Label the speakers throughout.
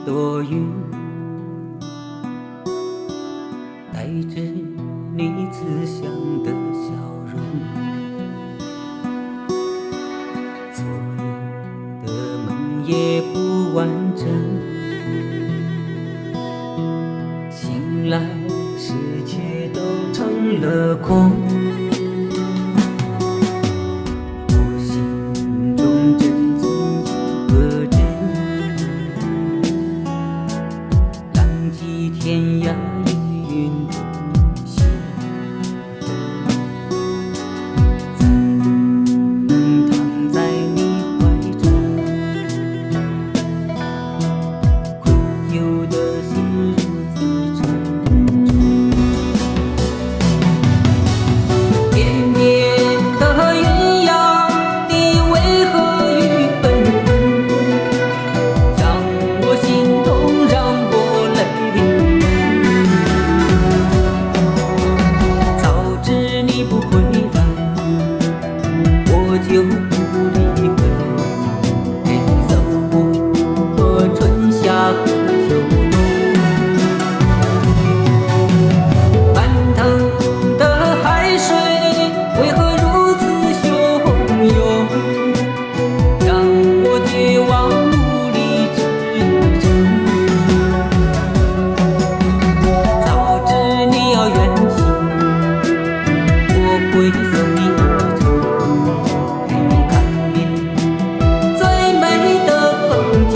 Speaker 1: 朵云，带着你慈祥的笑容。昨夜的梦也不完整，醒来世界都成了空。我心中珍藏一个人，浪迹天涯与云同行，再不能躺在你怀中，困忧的心如此沉重。天边的云呀，你为何雨纷纷？让我心痛，让我泪流。早知你不回来，我就不离开，陪走我春夏和秋冬。翻腾的海水为何如此汹涌，让我绝望无力支撑。早知你要远行，我会送你一程，陪你看遍最美的风景。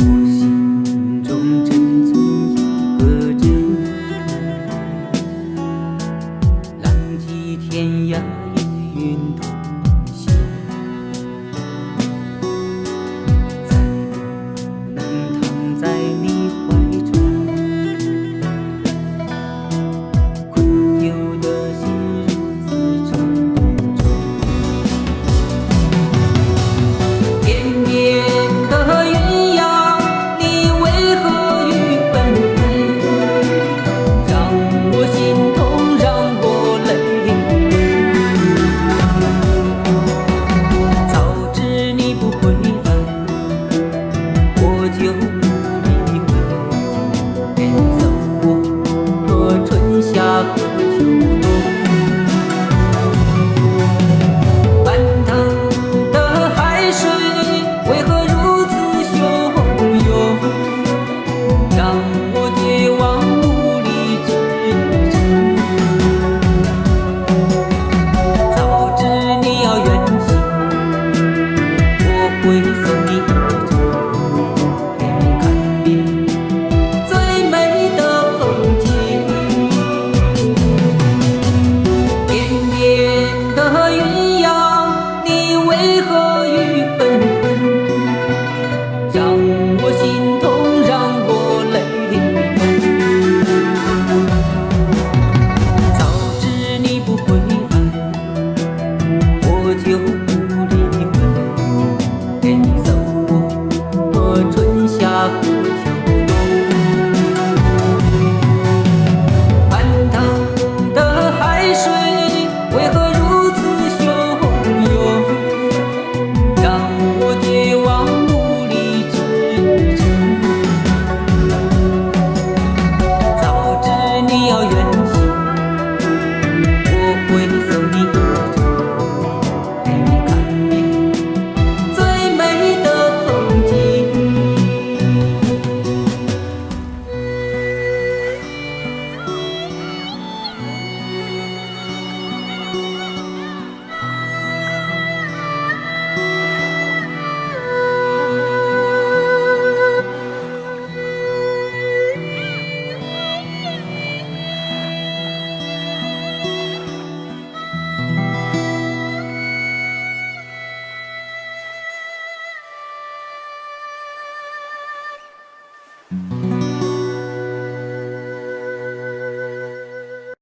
Speaker 1: 我心中珍藏一个人，浪迹天涯与云同行，再不能躺在你怀中，困忧的心如此沉重。天边的云呀，你为何雨纷纷？让我心痛，让我泪流。早知你不回来，我就